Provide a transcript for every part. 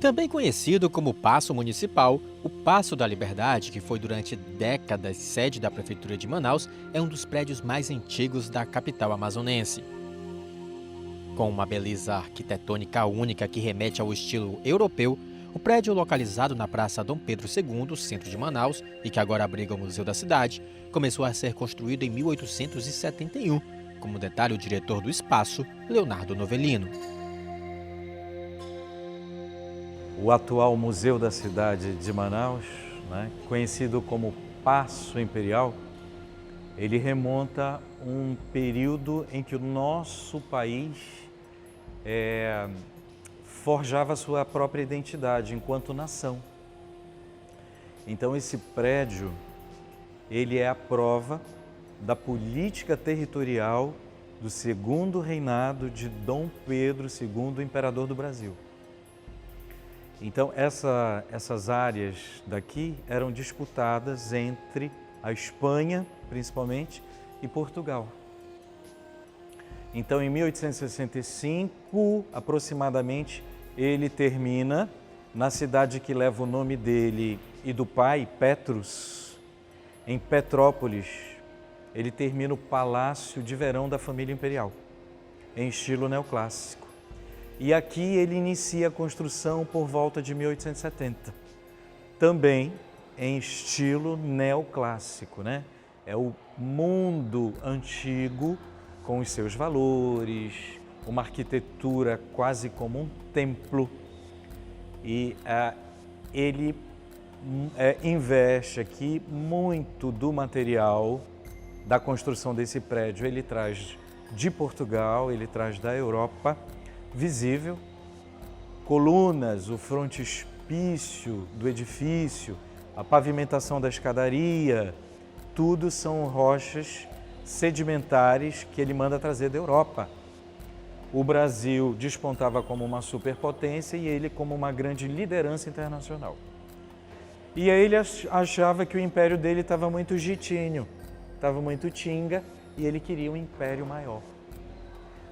Também conhecido como Paço Municipal, o Paço da Liberdade, que foi durante décadas sede da Prefeitura de Manaus, é um dos prédios mais antigos da capital amazonense. Com uma beleza arquitetônica única que remete ao estilo europeu, o prédio localizado na Praça Dom Pedro II, centro de Manaus, e que agora abriga o Museu da Cidade, começou a ser construído em 1871, como detalha o diretor do espaço, Leonardo Novellino. O atual Museu da Cidade de Manaus, né, conhecido como Paço Imperial, ele remonta a um período em que o nosso país forjava sua própria identidade enquanto nação. Então esse prédio, ele é a prova da política territorial do segundo reinado de Dom Pedro II, imperador do Brasil. Então essas áreas daqui eram disputadas entre a Espanha, principalmente, e Portugal. Então, em 1865, aproximadamente, ele termina na cidade que leva o nome dele e do pai, Petrus, em Petrópolis. Ele termina o Palácio de Verão da família imperial, em estilo neoclássico. E aqui ele inicia a construção por volta de 1870, também em estilo neoclássico, né? É o mundo antigo com os seus valores, uma arquitetura quase como um templo. E ele investe aqui muito do material da construção desse prédio. Ele traz de Portugal, ele traz da Europa, visível, colunas, o frontispício do edifício, a pavimentação da escadaria, tudo são rochas sedimentares que ele manda trazer da Europa. O Brasil despontava como uma superpotência e ele como uma grande liderança internacional. E aí ele achava que o império dele estava muito gitinho, estava muito tinga e ele queria um império maior.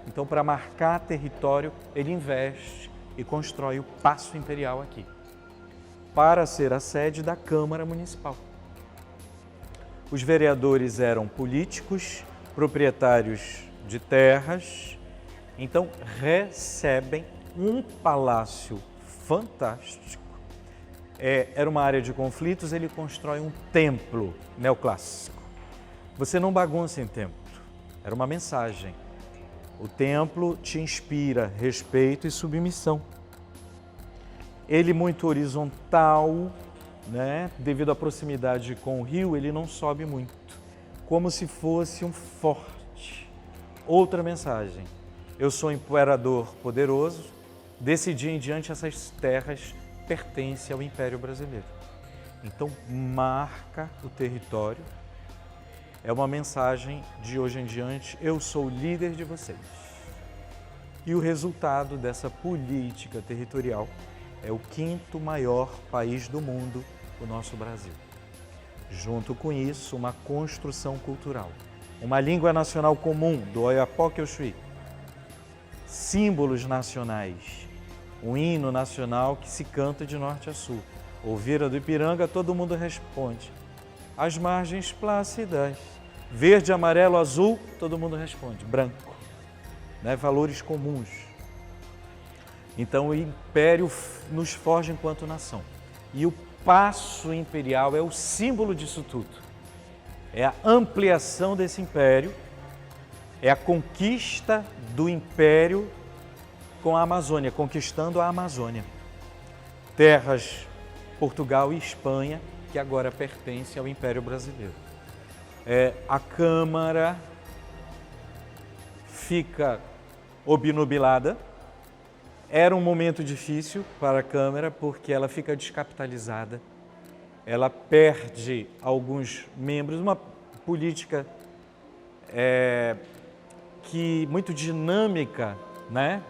Então, para marcar território, ele investe e constrói o Paço Imperial aqui, para ser a sede da Câmara Municipal. Os vereadores eram políticos, proprietários de terras, então recebem um palácio fantástico. Era uma área de conflitos, ele constrói um templo neoclássico. Você não bagunça em templo, era uma mensagem. O templo te inspira respeito e submissão. Ele muito horizontal, né? Devido à proximidade com o rio, ele não sobe muito, como se fosse um forte. Outra mensagem, eu sou um imperador poderoso, desse dia em diante essas terras pertencem ao Império Brasileiro. Então marca o território. É uma mensagem de hoje em diante, eu sou o líder de vocês. E o resultado dessa política territorial é o quinto maior país do mundo, o nosso Brasil. Junto com isso, uma construção cultural, uma língua nacional comum, do Oiapoque ao Chuí, símbolos nacionais, um hino nacional que se canta de norte a sul. Ouvira do Ipiranga, todo mundo responde. As margens plácidas, verde, amarelo, azul, todo mundo responde, branco, né? Valores comuns. Então o Império nos forja enquanto nação. E o Paço Imperial é o símbolo disso tudo. É a ampliação desse Império, é a conquista do Império com a Amazônia, conquistando a Amazônia. Terras Portugal e Espanha, que agora pertencem ao Império Brasileiro. A Câmara fica obnubilada. Era um momento difícil para a Câmara porque ela fica descapitalizada. Ela perde alguns membros, uma política que muito dinâmica, né?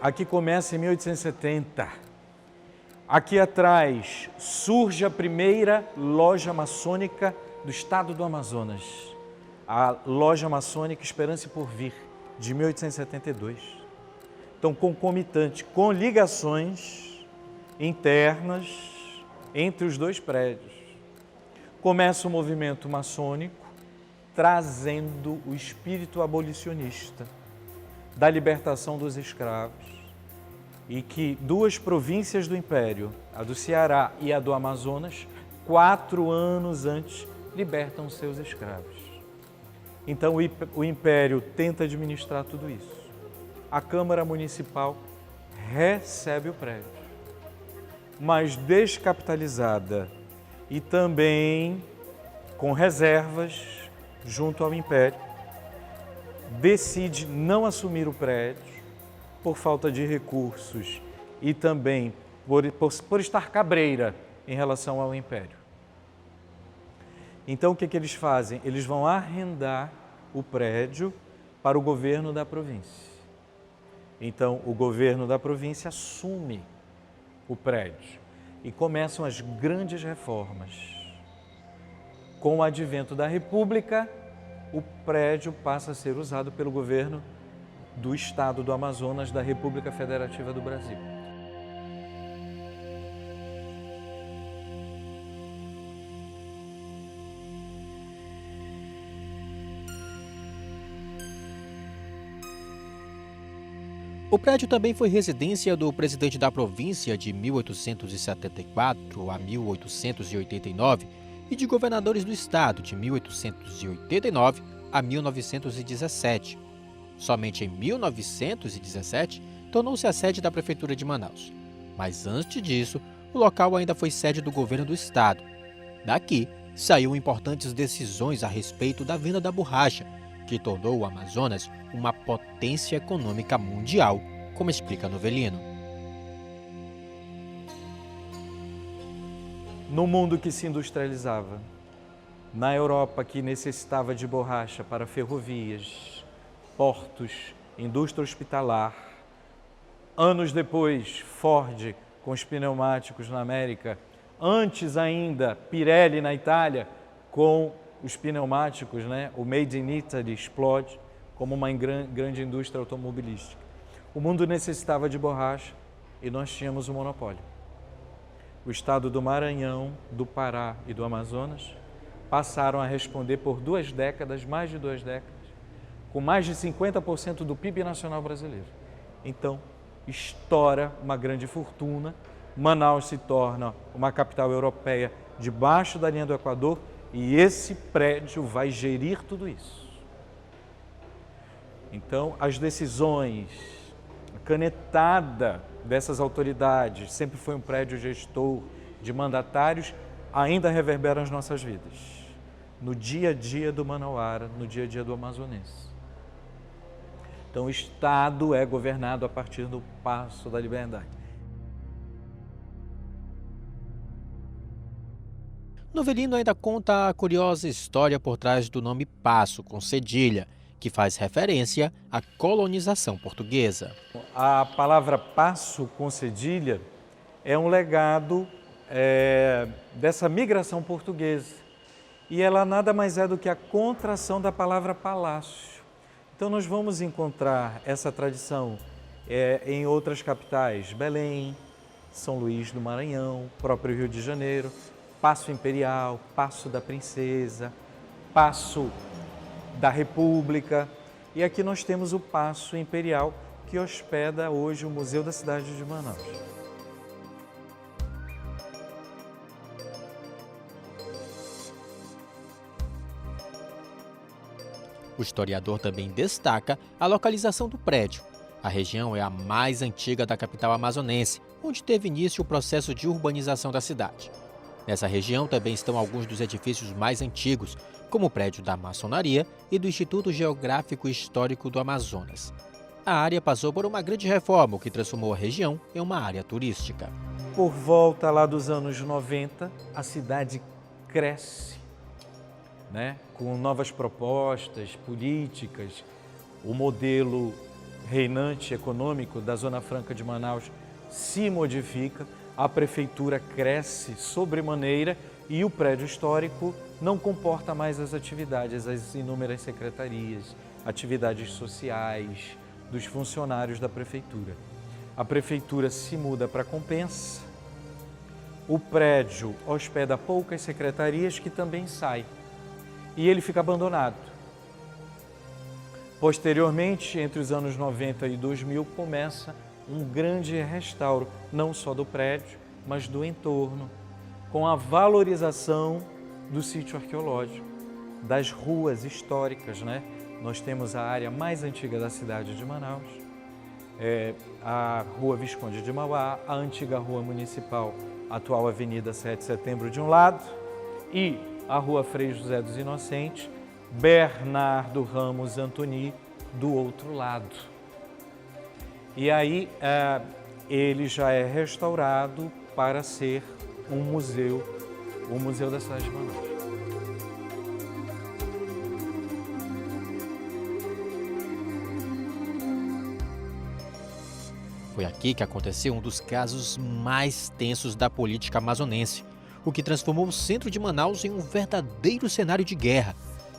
Aqui começa em 1870. Aqui atrás surge a primeira loja maçônica do estado do Amazonas, a loja maçônica Esperança e Porvir, de 1872. Então, concomitante, com ligações internas entre os dois prédios. Começa o movimento maçônico, trazendo o espírito abolicionista da libertação dos escravos, e que duas províncias do Império, a do Ceará e a do Amazonas, 4 anos antes, libertam seus escravos. Então o Império tenta administrar tudo isso. A Câmara Municipal recebe o prédio, mas descapitalizada e também com reservas junto ao Império, decide não assumir o prédio por falta de recursos e também por estar cabreira em relação ao Império. Então, o que eles fazem? Eles vão arrendar o prédio para o governo da província. Então, o governo da província assume o prédio e começam as grandes reformas. Com o advento da República, o prédio passa a ser usado pelo governo do Estado do Amazonas, da República Federativa do Brasil. O prédio também foi residência do presidente da província de 1874 a 1889 e de governadores do estado de 1889 a 1917. Somente em 1917 tornou-se a sede da Prefeitura de Manaus. Mas antes disso, o local ainda foi sede do governo do estado. Daqui saíram importantes decisões a respeito da venda da borracha, que tornou o Amazonas uma potência econômica mundial, como explica Novelino. No mundo que se industrializava, na Europa que necessitava de borracha para ferrovias, portos, indústria hospitalar, anos depois, Ford com os pneumáticos na América, antes ainda, Pirelli na Itália com os pneumáticos, né? O Made in Italy explode como uma grande indústria automobilística. O mundo necessitava de borracha e nós tínhamos um monopólio. O estado do Maranhão, do Pará e do Amazonas passaram a responder por 2 décadas, mais de 2 décadas, com mais de 50% do PIB nacional brasileiro. Então, estoura uma grande fortuna, Manaus se torna uma capital europeia debaixo da linha do Equador e esse prédio vai gerir tudo isso. Então, as decisões, a canetada dessas autoridades, sempre foi um prédio gestor de mandatários, ainda reverberam as nossas vidas, no dia a dia do manauara, no dia a dia do amazonense. Então, o Estado é governado a partir do Paço da Liberdade. Novelino ainda conta a curiosa história por trás do nome Paço, com cedilha, que faz referência à colonização portuguesa. A palavra paço com cedilha é um legado dessa migração portuguesa. E ela nada mais é do que a contração da palavra palácio. Então nós vamos encontrar essa tradição em outras capitais, Belém, São Luís do Maranhão, próprio Rio de Janeiro, Paço Imperial, Paço da Princesa, Paço da República. E aqui nós temos o Paço Imperial, que hospeda hoje o Museu da Cidade de Manaus. O historiador também destaca a localização do prédio. A região é a mais antiga da capital amazonense, onde teve início o processo de urbanização da cidade. Nessa região também estão alguns dos edifícios mais antigos, como o prédio da maçonaria e do Instituto Geográfico e Histórico do Amazonas. A área passou por uma grande reforma, o que transformou a região em uma área turística. Por volta lá dos anos 90, a cidade cresce, né? Com novas propostas políticas. O modelo reinante econômico da Zona Franca de Manaus se modifica, a prefeitura cresce sobremaneira e o prédio histórico não comporta mais as atividades, as inúmeras secretarias, atividades sociais, dos funcionários da prefeitura. A prefeitura se muda para Compensa, o prédio hospeda poucas secretarias que também saem e ele fica abandonado. Posteriormente, entre os anos 90 e 2000, começa um grande restauro, não só do prédio, mas do entorno, com a valorização do sítio arqueológico, das ruas históricas, né? Nós temos a área mais antiga da cidade de Manaus, a Rua Visconde de Mauá, a antiga Rua Municipal, atual Avenida 7 de Setembro de um lado, e a Rua Frei José dos Inocentes, Bernardo Ramos Antoni do outro lado. E aí ele já é restaurado para ser um museu, o Museu da cidade de Manaus. Foi aqui que aconteceu um dos casos mais tensos da política amazonense, o que transformou o centro de Manaus em um verdadeiro cenário de guerra,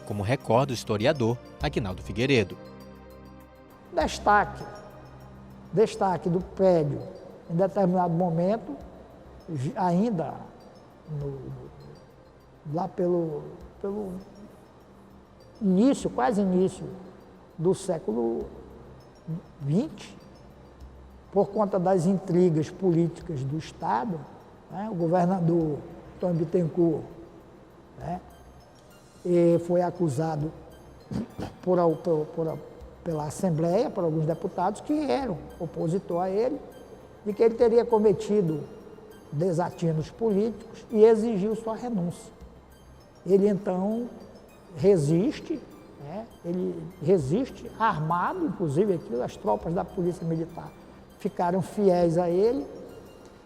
como recorda o historiador Aguinaldo Figueiredo. Destaque do prédio, em determinado momento, ainda lá pelo início, quase início do século XX, por conta das intrigas políticas do Estado, né, o governador Antônio Bittencourt, né, foi acusado pela Assembleia, por alguns deputados que eram opositor a ele, de que ele teria cometido desatinos políticos e exigiu sua renúncia. Ele então resiste, né, ele resiste armado, inclusive aquilo, as tropas da Polícia Militar ficaram fiéis a ele,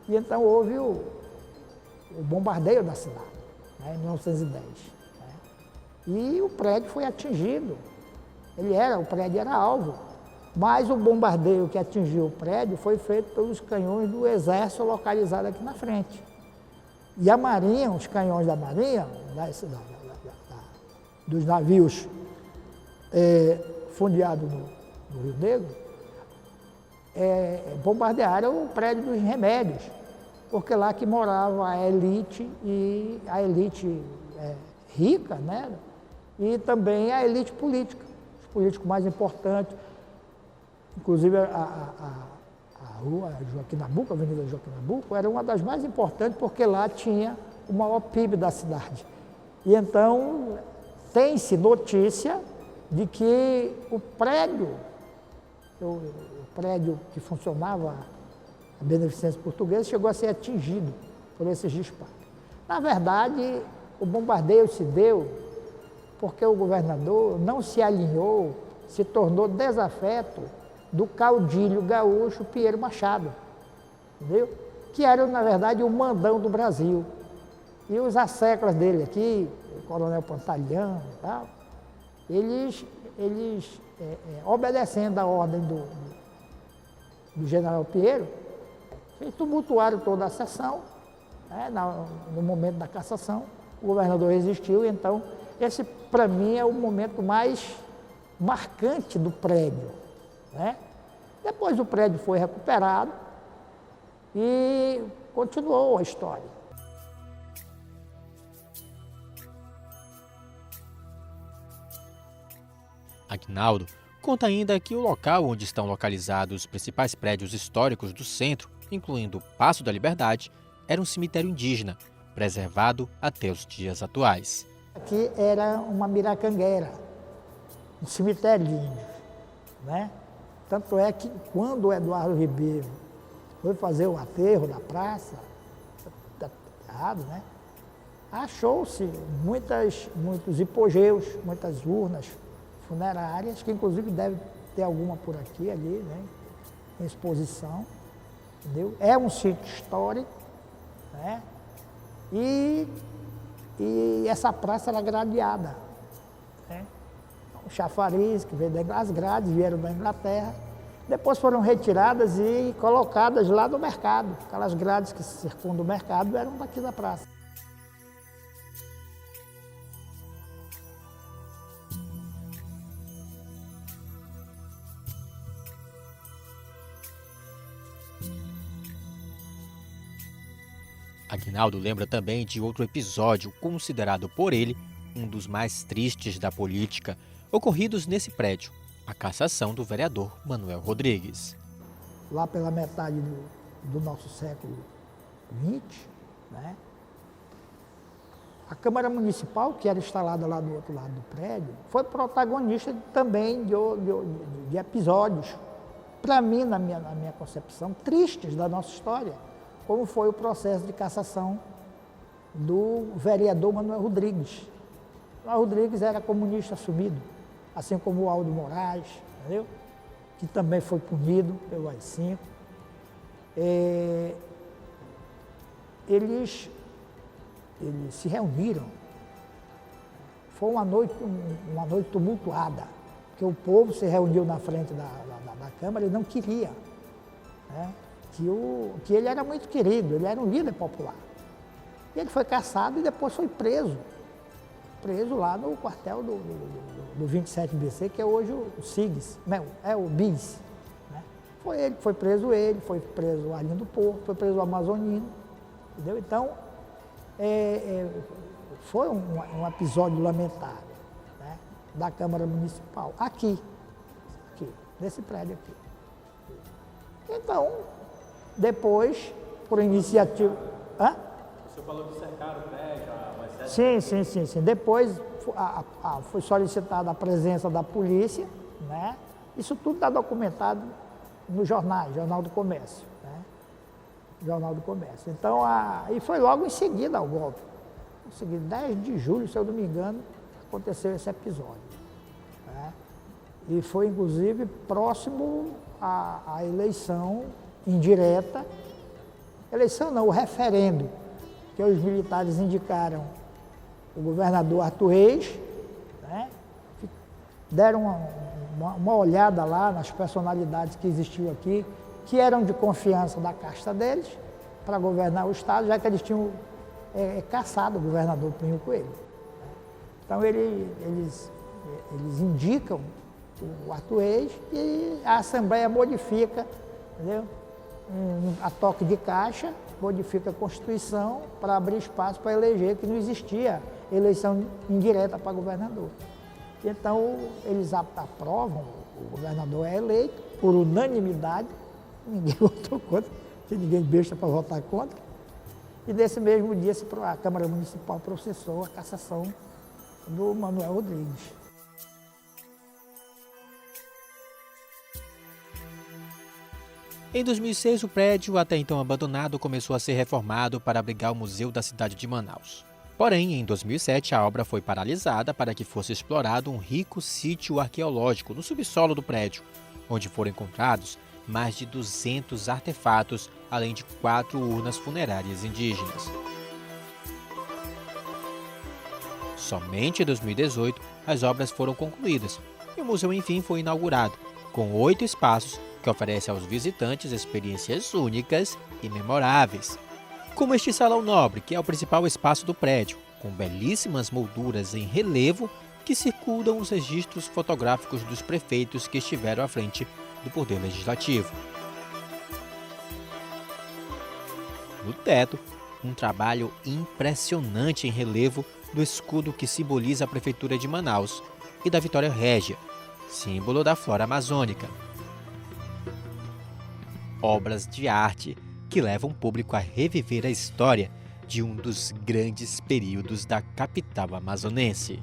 e então houve o bombardeio da cidade, né, em 1910. Né, e o prédio foi atingido, o prédio era alvo, mas o bombardeio que atingiu o prédio foi feito pelos canhões do Exército localizado aqui na frente. E a Marinha, os canhões da Marinha, dos navios fundeados no Rio Negro, bombardearam o prédio dos Remédios, porque lá que morava a elite, e a elite rica, né? E também a elite política, os políticos mais importantes, inclusive a rua Joaquim Nabuco, a Avenida Joaquim Nabuco, era uma das mais importantes porque lá tinha o maior PIB da cidade. E então tem-se notícia de que o prédio que funcionava, a Beneficência Portuguesa, chegou a ser atingido por esses disparos. Na verdade, o bombardeio se deu porque o governador não se alinhou, se tornou desafeto do caudilho gaúcho Pinheiro Machado, entendeu? Que era, na verdade, o mandão do Brasil. E os asseclas dele aqui, o coronel Pantaleão e tal, eles obedecendo a ordem do general Pinheiro, eles tumultuaram toda a sessão, né, no momento da cassação, o governador resistiu, e então esse, para mim, é o momento mais marcante do prédio. Né? Depois o prédio foi recuperado e continuou a história. Aguinaldo conta ainda que o local onde estão localizados os principais prédios históricos do centro, incluindo o Paço da Liberdade, era um cemitério indígena, preservado até os dias atuais. Aqui era uma miracangueira, um cemitério de índios, né? Tanto é que quando o Eduardo Ribeiro foi fazer o aterro da praça, né, achou-se muitos hipogeus, muitas urnas funerárias, que inclusive deve ter alguma por aqui, ali, né, em exposição, entendeu? É um sítio histórico, né? E essa praça era gradeada, né? O chafariz que veio as grades vieram da Inglaterra, depois foram retiradas e colocadas lá no mercado. Aquelas grades que circundam o mercado eram daqui da praça. Aguinaldo lembra também de outro episódio considerado por ele um dos mais tristes da política, ocorridos nesse prédio, a cassação do vereador Manuel Rodrigues. Lá pela metade do nosso século XX, né? A Câmara Municipal, que era instalada lá do outro lado do prédio, foi protagonista também de episódios, para mim, na minha concepção, tristes da nossa história, como foi o processo de cassação do vereador Manuel Rodrigues. Manuel Rodrigues era comunista assumido, assim como o Aldo Moraes, entendeu? Que também foi punido pelo AI-5. Eles se reuniram. Foi uma noite tumultuada, porque o povo se reuniu na frente da Câmara e não queria, né, que ele era muito querido, ele era um líder popular. E ele foi cassado e depois foi preso lá no quartel do 27BC, que é hoje o SIGS, não, é o BIS. Né? Foi preso o Arlindo Porto, foi preso o Amazonino, entendeu? Então, foi um episódio lamentável, né, da Câmara Municipal, aqui, nesse prédio aqui. Então, depois, por iniciativa... Hã? O senhor falou de cercar o prédio, Sim. Depois foi solicitada a presença da polícia, né? Isso tudo está documentado no Jornal do Comércio. Jornal do Comércio. Então, e foi logo em seguida ao golpe. Em seguida, 10 de julho, se eu não me engano, aconteceu esse episódio. Né? E foi, inclusive, próximo à eleição indireta. Eleição não, o referendo, que os militares indicaram o governador Arthur Reis, né? Deram uma olhada lá nas personalidades que existiam aqui, que eram de confiança da casta deles, para governar o Estado, já que eles tinham caçado o governador Plínio Coelho. Então, eles indicam o Arthur Reis e a Assembleia modifica, entendeu? A toque de caixa, modifica a Constituição para abrir espaço para eleger, que não existia eleição indireta para governador. Então, eles aprovam, o governador é eleito por unanimidade, ninguém votou contra, tem ninguém besta para votar contra. E nesse mesmo dia a Câmara Municipal processou a cassação do Manuel Rodrigues. Em 2006, o prédio, até então abandonado, começou a ser reformado para abrigar o Museu da cidade de Manaus. Porém, em 2007, a obra foi paralisada para que fosse explorado um rico sítio arqueológico no subsolo do prédio, onde foram encontrados mais de 200 artefatos, além de 4 urnas funerárias indígenas. Somente em 2018, as obras foram concluídas e o museu, enfim, foi inaugurado, com 8 espaços que oferecem aos visitantes experiências únicas e memoráveis. Como este salão nobre, que é o principal espaço do prédio, com belíssimas molduras em relevo que circundam os registros fotográficos dos prefeitos que estiveram à frente do Poder Legislativo. No teto, um trabalho impressionante em relevo do escudo que simboliza a Prefeitura de Manaus e da Vitória Régia, símbolo da flora amazônica. Obras de arte que levam o público a reviver a história de um dos grandes períodos da capital amazonense.